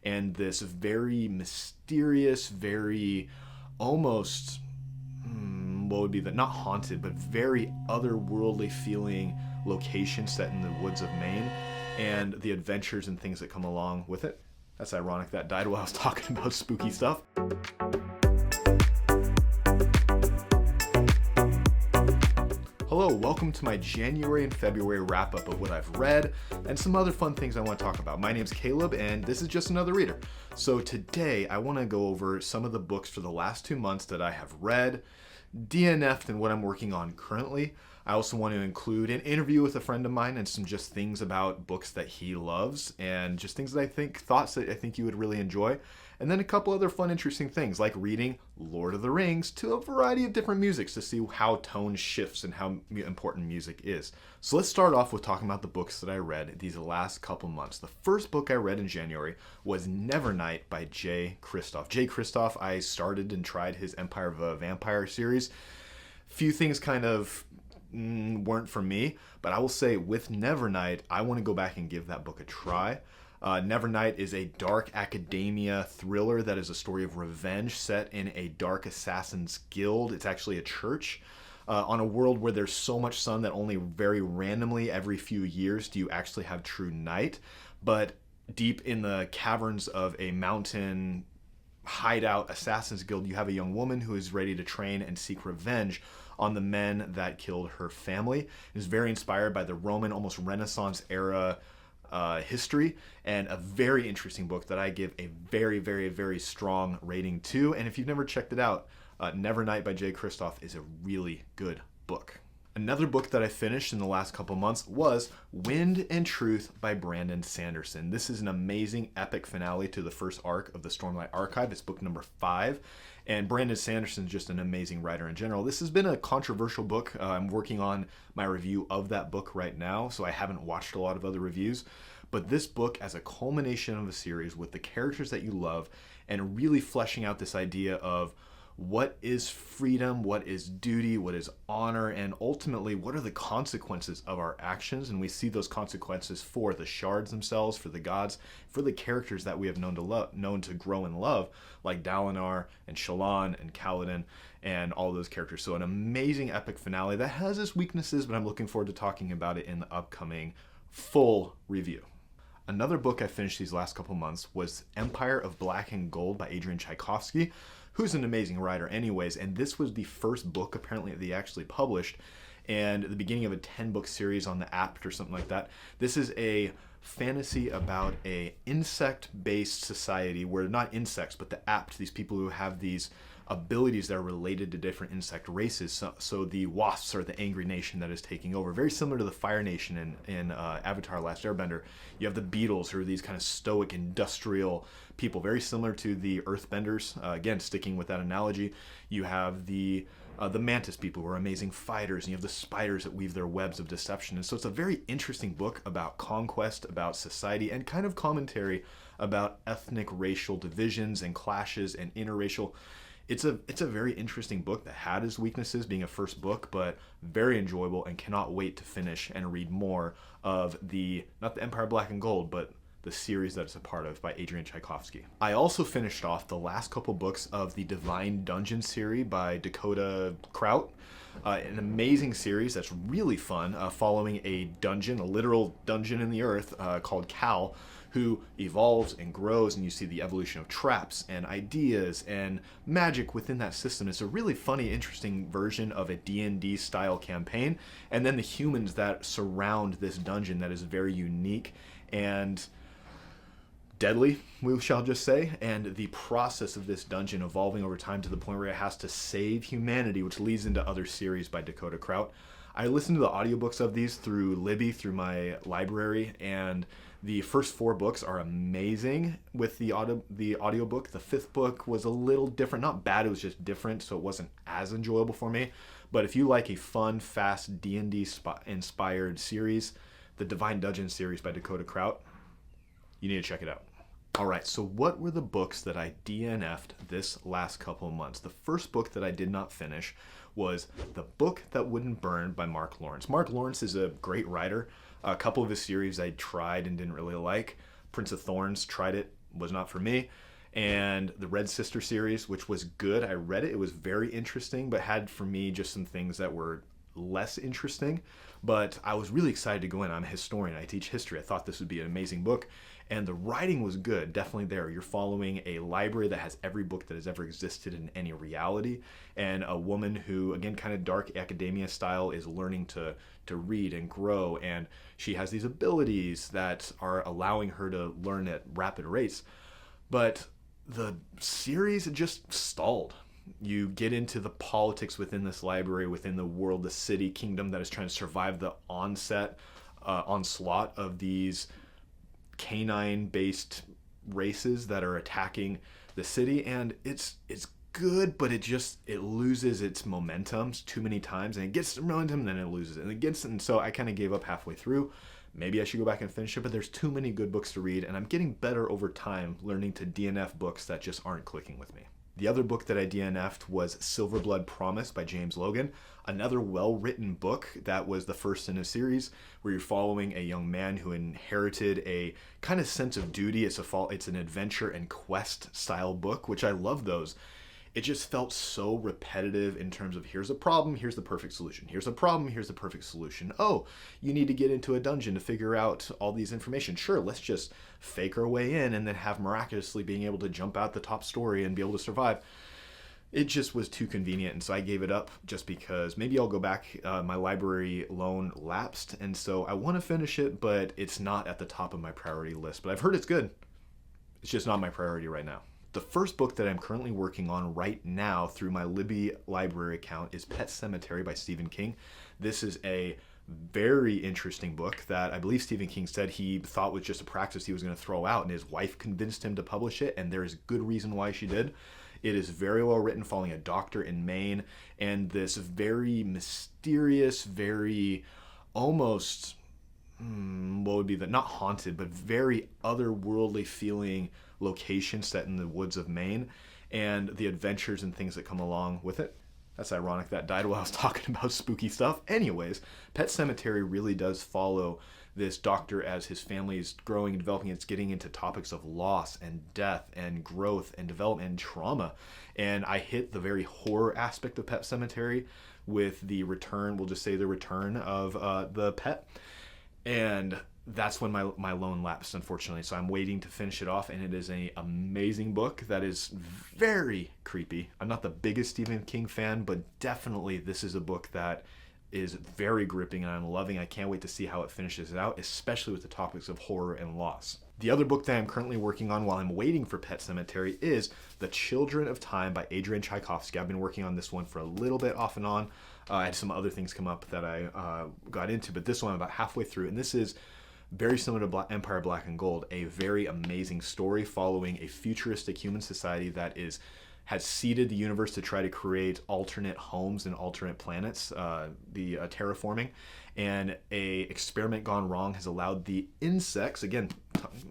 and this very mysterious, very almost, what would be that, not haunted, but very otherworldly feeling location set in the woods of Maine, and the adventures and things that come along with it. That's ironic that died while I was talking about spooky stuff. Hello, welcome to my January and February wrap-up of what I've read and some other fun things I want to talk about. My name's Caleb, and this is just another reader. So today, I want to go over some of the books for the last 2 months that I have read, DNFed, and what I'm working on currently. I also want to include an interview with a friend of mine and some just things about books that he loves and just things that thoughts that I think you would really enjoy. And then a couple other fun, interesting things like reading Lord of the Rings to a variety of different musics to see how tone shifts and how important music is. So let's start off with talking about the books that I read these last couple months. The first book I read in January was Nevernight by Jay Kristoff. Jay Kristoff, I started and tried his Empire of a Vampire series. Few things kind of weren't for me, but I will say with Nevernight, I want to go back and give that book a try. Nevernight is a dark academia thriller that is a story of revenge set in a dark assassins guild. It's actually a church on a world where there's so much sun that only very randomly every few years do you actually have true night. But deep in the caverns of a mountain hideout assassins guild, you have a young woman who is ready to train and seek revenge on the men that killed her family. It is very inspired by the Roman, almost Renaissance era history, and a very interesting book that I give a very, very, very strong rating to. And if you've never checked it out, Nevernight by Jay Kristoff is a really good book. Another book that I finished in the last couple months was Wind and Truth by Brandon Sanderson. This is an amazing epic finale to the first arc of the Stormlight Archive. It's book number 5. And Brandon Sanderson is just an amazing writer in general. This has been a controversial book. I'm working on my review of that book right now, so I haven't watched a lot of other reviews. But this book, as a culmination of a series with the characters that you love and really fleshing out this idea of what is freedom, what is duty, what is honor, and ultimately what are the consequences of our actions. And we see those consequences for the shards themselves, for the gods, for the characters that we have known to grow and love, like Dalinar and Shallan and Kaladin and all those characters. So an amazing epic finale that has its weaknesses, but I'm looking forward to talking about it in the upcoming full review. Another book I finished these last couple months was Empire of Black and Gold by Adrian Tchaikovsky, who's an amazing writer anyways, and this was the first book apparently that he actually published, and the beginning of a 10-book series on the Apt or something like that. This is a fantasy about a insect-based society where not insects, but the Apt, these people who have these abilities that are related to different insect races. So the wasps are the angry nation that is taking over. Very similar to the Fire Nation in Avatar: Last Airbender. You have the beetles, who are these kind of stoic industrial people, very similar to the Earthbenders. Again, sticking with that analogy, you have the mantis people who are amazing fighters, and you have the spiders that weave their webs of deception. And so it's a very interesting book about conquest, about society, and kind of commentary about ethnic racial divisions and clashes and interracial. It's a very interesting book that had its weaknesses being a first book, but very enjoyable, and cannot wait to finish and read more of not the Empire Black and Gold, but the series that it's a part of by Adrian Tchaikovsky. I also finished off the last couple books of the Divine Dungeon series by Dakota Kraut. An amazing series that's really fun, following a dungeon, a literal dungeon in the earth called Cal, who evolves and grows, and you see the evolution of traps and ideas and magic within that system. It's a really funny, interesting version of a D&D style campaign, and then the humans that surround this dungeon that is very unique and deadly, we shall just say, and the process of this dungeon evolving over time to the point where it has to save humanity, which leads into other series by Dakota Kraut. I listened to the audiobooks of these through Libby, through my library, and the first 4 books are amazing with the audiobook. The 5th book was a little different. Not bad, it was just different, so it wasn't as enjoyable for me. But if you like a fun, fast D&D inspired series, the Divine Dungeon series by Dakota Kraut, you need to check it out. Alright, so what were the books that I DNF'd this last couple of months? The first book that I did not finish was The Book That Wouldn't Burn by Mark Lawrence. Mark Lawrence is a great writer. A couple of his series I tried and didn't really like. Prince of Thorns, tried it, was not for me. And the Red Sister series, which was good. I read it. It was very interesting, but had for me just some things that were less interesting. But I was really excited to go in. I'm a historian. I teach history. I thought this would be an amazing book. And the writing was good, definitely there. You're following a library that has every book that has ever existed in any reality. And a woman who, again, kind of dark academia style, is learning to read and grow. And she has these abilities that are allowing her to learn at rapid rates. But the series just stalled. You get into the politics within this library, within the world, the city, kingdom that is trying to survive the onslaught of these canine-based races that are attacking the city. And it's good, but it loses its momentum too many times, and it gets the momentum, then it loses it, and so I kind of gave up halfway through. Maybe I should go back and finish it, but there's too many good books to read, and I'm getting better over time learning to DNF books that just aren't clicking with me. The other book that I DNF'd was Silverblood Promise by James Logan, another well-written book that was the first in a series where you're following a young man who inherited a kind of sense of duty. It's an adventure and quest style book, which I love those. It just felt so repetitive in terms of here's a problem, here's the perfect solution. Here's a problem, here's the perfect solution. Oh, you need to get into a dungeon to figure out all these information. Sure, let's just fake our way in and then have miraculously being able to jump out the top story and be able to survive. It just was too convenient, and so I gave it up just because maybe I'll go back. My library loan lapsed, and so I want to finish it, but it's not at the top of my priority list. But I've heard it's good. It's just not my priority right now. The first book that I'm currently working on right now through my Libby library account is Pet Semetary by Stephen King. This is a very interesting book that I believe Stephen King said he thought was just a practice he was going to throw out, and his wife convinced him to publish it, and there is good reason why she did. It is very well written, following a doctor in Maine, and this very mysterious, very almost, what would be the, not haunted, but very otherworldly feeling location set in the woods of Maine, and the adventures and things that come along with it. That's ironic that died while I was talking about spooky stuff. Anyways, Pet Semetary really does follow this doctor as his family is growing and developing. It's getting into topics of loss and death and growth and development and trauma. And I hit the very horror aspect of Pet Semetary with the return, we'll just say the return of the pet. And that's when my loan lapsed, unfortunately. So I'm waiting to finish it off, and it is an amazing book that is very creepy. I'm not the biggest Stephen King fan, but definitely this is a book that is very gripping, and I'm loving. I can't wait to see how it finishes out, especially with the topics of horror and loss. The other book that I'm currently working on while I'm waiting for Pet Semetary is The Children of Time by Adrian Tchaikovsky. I've been working on this one for a little bit off and on. I had some other things come up that I got into, but this one I'm about halfway through, and this is very similar to Empire Black and Gold, a very amazing story following a futuristic human society that has seeded the universe to try to create alternate homes and alternate planets, the terraforming, and a experiment gone wrong has allowed the insects, again,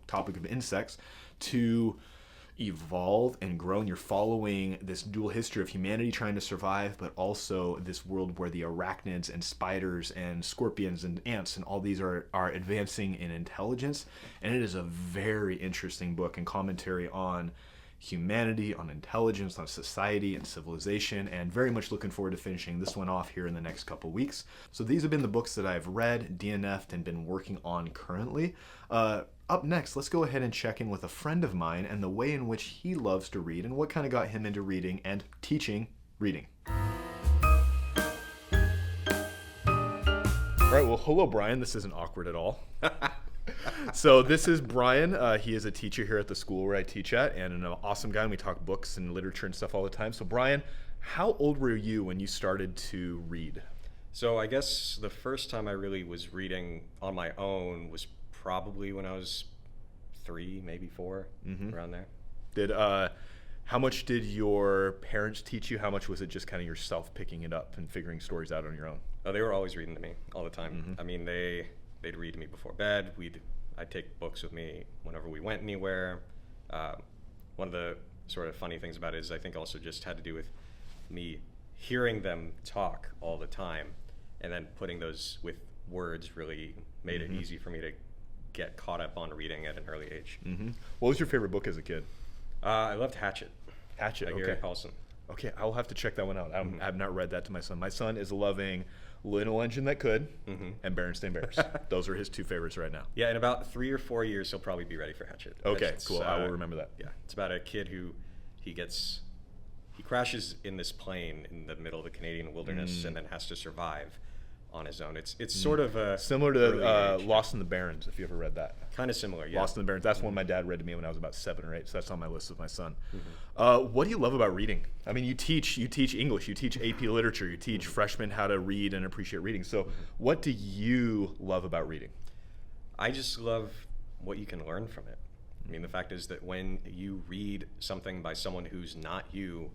topic of insects, to evolve and grow, and you're following this dual history of humanity trying to survive, but also this world where the arachnids and spiders and scorpions and ants and all these are advancing in intelligence. And it is a very interesting book and commentary on humanity, on intelligence, on society and civilization, and very much looking forward to finishing this one off here in the next couple weeks. So these have been the books that I've read, DNF'd, and been working on currently. Up next, let's go ahead and check in with a friend of mine and the way in which he loves to read and what kind of got him into reading and teaching reading. All right, well, hello, Brian. This isn't awkward at all. So this is Brian. He is a teacher here at the school where I teach at, and an awesome guy, and we talk books and literature and stuff all the time. So Brian, how old were you when you started to read? So I guess the first time I really was reading on my own was probably when I was 3, maybe 4, around there. How much did your parents teach you? How much was it just kind of yourself picking it up and figuring stories out on your own? Oh, they were always reading to me all the time. I mean, they'd read to me before bed. I'd take books with me whenever we went anywhere. One of the sort of funny things about it is I think also just had to do with me hearing them talk all the time, and then putting those with words really made it easy for me to get caught up on reading at an early age. What was your favorite book as a kid? I loved Hatchet. Hatchet, By okay. Gary Paulson. Okay, I'll have to check that one out. I have not read that to my son. My son is loving Little Engine That Could and Berenstain Bears. Those are his two favorites right now. Yeah, in about 3 or 4 years, he'll probably be ready for Hatchet. Okay, It's, cool. I will remember that. Yeah, it's about a kid who he crashes in this plane in the middle of the Canadian wilderness and then has to survive on his own. It's sort of a Similar to Lost in the Barrens, if you ever read that. kind of similar. Yeah. Lost in the Barrens. That's one my dad read to me when I was about 7 or 8, so that's on my list with my son. What do you love about reading? I mean, you teach English, you teach AP Literature, you teach freshmen how to read and appreciate reading. So what do you love about reading? I just love what you can learn from it. I mean, the fact is that when you read something by someone who's not you,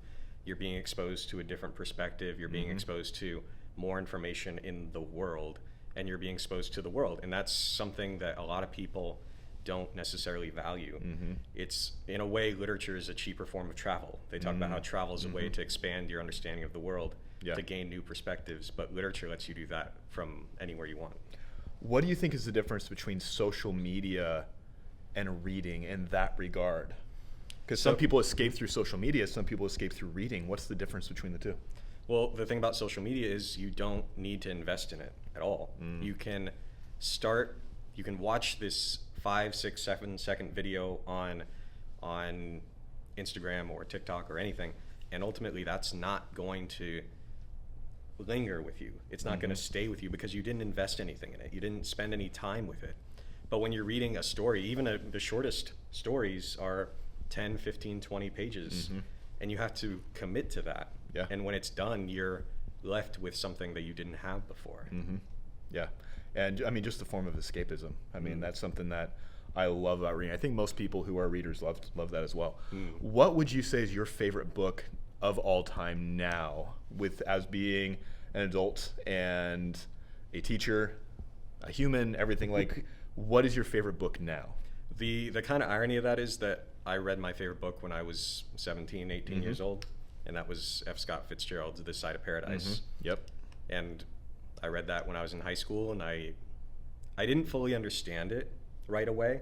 you're being exposed to a different perspective. You're being exposed to more information in the world, and you're being exposed to the world. And that's something that a lot of people don't necessarily value. It's, in a way, literature is a cheaper form of travel. They talk about how travel is a way to expand your understanding of the world, to gain new perspectives, but literature lets you do that from anywhere you want. What do you think is the difference between social media and reading in that regard? Because some people escape through social media, some people escape through reading. What's the difference between the two? Well, the thing about social media is you don't need to invest in it at all. You can watch this 5, 6, 7-second video on Instagram or TikTok or anything, and ultimately that's not going to linger with you. It's not going to stay with you because you didn't invest anything in it. You didn't spend any time with it. But when you're reading a story, even the shortest stories are 10, 15, 20 pages, and you have to commit to that. Yeah. And when it's done, you're left with something that you didn't have before. Yeah. And I mean, just a form of escapism. I mean, that's something that I love about reading. I think most people who are readers love that as well. What would you say is your favorite book of all time now, as being an adult and a teacher, a human, everything? Like, what is your favorite book now? The kind of irony of that is that I read my favorite book when I was 17, 18 years old, and that was F. Scott Fitzgerald's This Side of Paradise. Yep. And I read that when I was in high school, and I didn't fully understand it right away.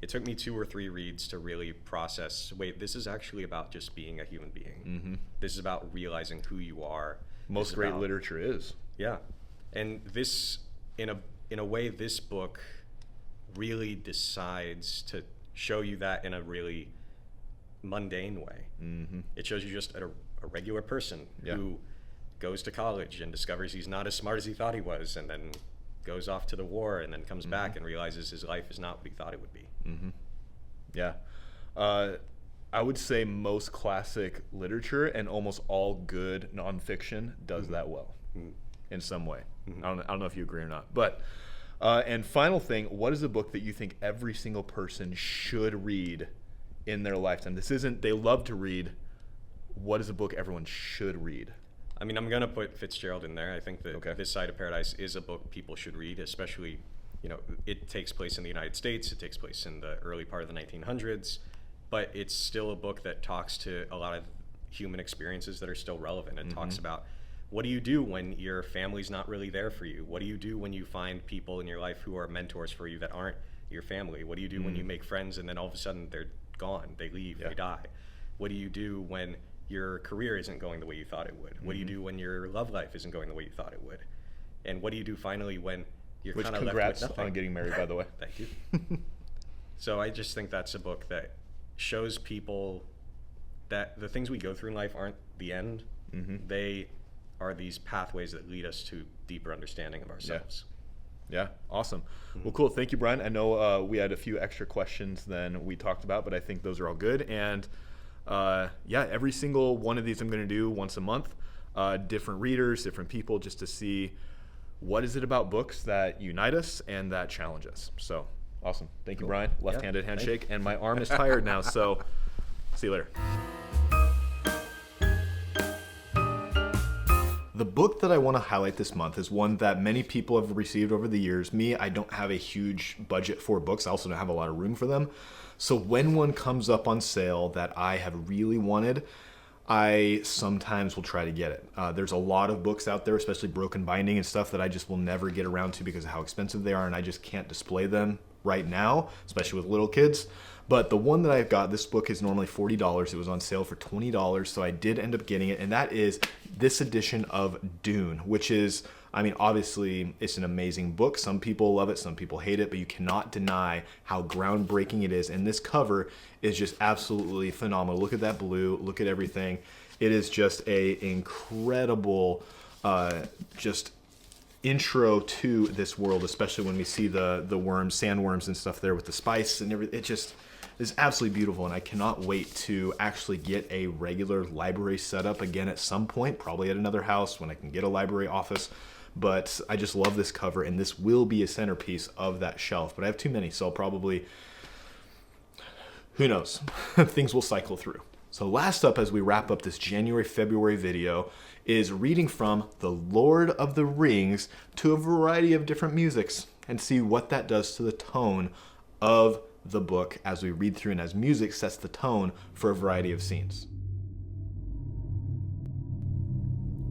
It took me 2 or 3 reads to really process, wait, this is actually about just being a human being. This is about realizing who you are. Most great literature is. Yeah. And this, in a way, this book really decides to show you that in a really mundane way. It shows you just a regular person who goes to college and discovers he's not as smart as he thought he was, and then goes off to the war and then comes back and realizes his life is not what he thought it would be. Yeah. I would say most classic literature and almost all good nonfiction does that well in some way. I don't know if you agree or not. But and final thing, what is a book that you think every single person should read in their lifetime? This isn't, they love to read. What is a book everyone should read? I mean, I'm going to put Fitzgerald in there. I think that This Side of Paradise is a book people should read, especially, it takes place in the United States. It takes place in the early part of the 1900s, but it's still a book that talks to a lot of human experiences that are still relevant. It talks about, what do you do when your family's not really there for you? What do you do when you find people in your life who are mentors for you that aren't your family? What do you do when you make friends and then all of a sudden they're gone, they leave, they die? What do you do when your career isn't going the way you thought it would? What do you do when your love life isn't going the way you thought it would? And what do you do finally when you're kind of left with nothing? Congrats on getting married, by the way. Thank you. So I just think that's a book that shows people that the things we go through in life aren't the end. They are these pathways that lead us to deeper understanding of ourselves. Yeah, awesome. Well, cool. Thank you, Brian. I know we had a few extra questions than we talked about, but I think those are all good. And every single one of these I'm going to do once a month. Different readers, different people, just to see what is it about books that unite us and that challenge us. So awesome. Thank you, Brian. Left-handed handshake. And my arm is tired now, so see you later. The book that I want to highlight this month is one that many people have received over the years. Me, I don't have a huge budget for books. I also don't have a lot of room for them. So when one comes up on sale that I have really wanted, I sometimes will try to get it. There's a lot of books out there, especially broken binding and stuff, that I just will never get around to because of how expensive they are, and I just can't display them right now, especially with little kids. But the one that I've got, this book is normally $40. It was on sale for $20, so I did end up getting it, and that is this edition of Dune, which is, I mean, obviously, it's an amazing book. Some people love it, some people hate it, but you cannot deny how groundbreaking it is. And this cover is just absolutely phenomenal. Look at that blue, look at everything. It is just a incredible, just intro to this world, especially when we see the worms, sandworms and stuff there with the spice and everything. It just is absolutely beautiful, and I cannot wait to actually get a regular library set up again at some point, probably at another house when I can get a library office. But I just love this cover, and this will be a centerpiece of that shelf. But I have too many, so I'll probably, who knows, things will cycle through. So last up, as we wrap up this January-February video, is reading from The Lord of the Rings to a variety of different musics and see what that does to the tone of the book as we read through and as music sets the tone for a variety of scenes.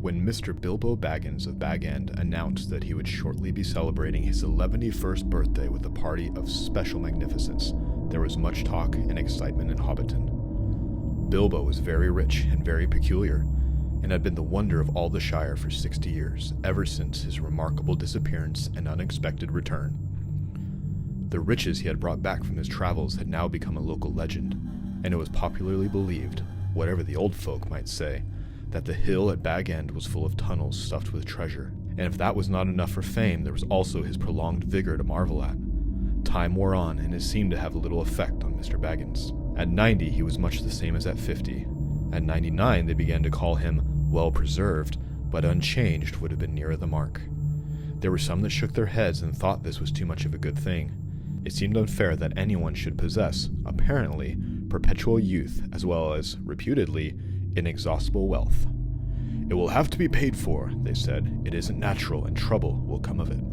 When Mr. Bilbo Baggins of Bag End announced that he would shortly be celebrating his 11st birthday with a party of special magnificence, there was much talk and excitement in Hobbiton. Bilbo was very rich and very peculiar, and had been the wonder of all the Shire for 60 years, ever since his remarkable disappearance and unexpected return. The riches he had brought back from his travels had now become a local legend, and it was popularly believed, whatever the old folk might say, that the hill at Bag End was full of tunnels stuffed with treasure. And if that was not enough for fame, there was also his prolonged vigor to marvel at. Time wore on, and it seemed to have little effect on Mr. Baggins. At 90, he was much the same as at 50. At 99, they began to call him well-preserved, but unchanged would have been nearer the mark. There were some that shook their heads and thought this was too much of a good thing. It seemed unfair that anyone should possess, apparently, perpetual youth, as well as, reputedly, inexhaustible wealth. It will have to be paid for, they said. It isn't natural, and trouble will come of it.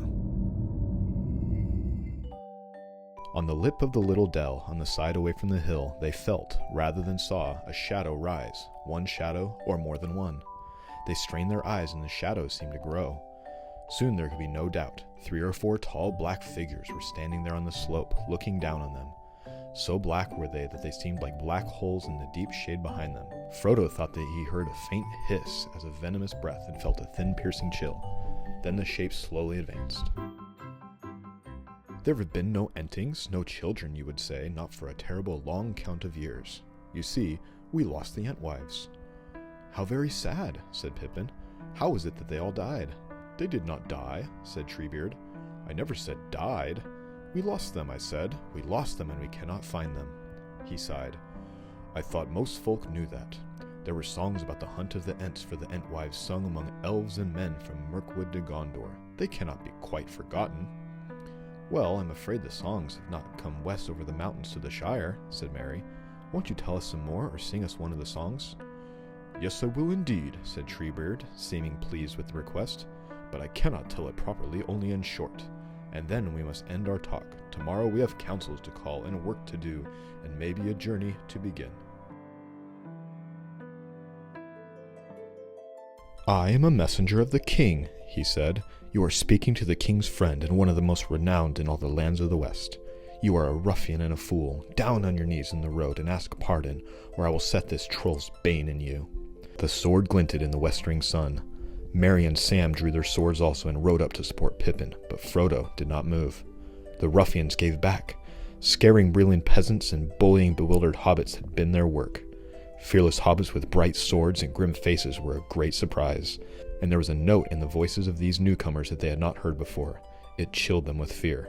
On the lip of the little dell, on the side away from the hill, they felt, rather than saw, a shadow rise, one shadow, or more than one. They strained their eyes, and the shadows seemed to grow. Soon there could be no doubt. 3 or 4 tall black figures were standing there on the slope, looking down on them. So black were they that they seemed like black holes in the deep shade behind them. Frodo thought that he heard a faint hiss as of venomous breath and felt a thin piercing chill. Then the shapes slowly advanced. There have been no Entings, no children, you would say, not for a terrible long count of years. You see, we lost the Entwives. How very sad, said Pippin. How is it that they all died? They did not die, said Treebeard. I never said died. We lost them, I said. We lost them, and we cannot find them. He sighed. I thought most folk knew that. There were songs about the hunt of the Ents for the Entwives sung among elves and men from Mirkwood to Gondor. They cannot be quite forgotten. Well, I'm afraid the songs have not come west over the mountains to the Shire, said Mary. Won't you tell us some more, or sing us one of the songs? Yes, I will indeed, said Treebeard, seeming pleased with the request. But I cannot tell it properly, only in short. And then we must end our talk. Tomorrow we have councils to call and work to do, and maybe a journey to begin. I am a messenger of the king, he said. You are speaking to the king's friend and one of the most renowned in all the lands of the West. You are a ruffian and a fool. Down on your knees in the road and ask pardon, or I will set this troll's bane in you. The sword glinted in the westering sun. Merry and Sam drew their swords also and rode up to support Pippin, but Frodo did not move. The ruffians gave back. Scaring reeling peasants and bullying bewildered hobbits had been their work. Fearless hobbits with bright swords and grim faces were a great surprise, and there was a note in the voices of these newcomers that they had not heard before. It chilled them with fear.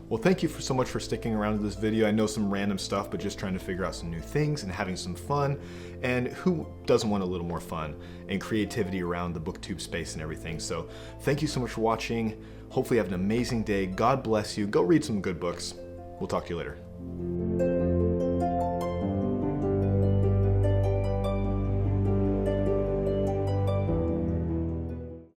Well, thank you so much for sticking around to this video. I know some random stuff, but just trying to figure out some new things and having some fun. And who doesn't want a little more fun and creativity around the booktube space and everything? So thank you so much for watching. Hopefully you have an amazing day. God bless you. Go read some good books. We'll talk to you later.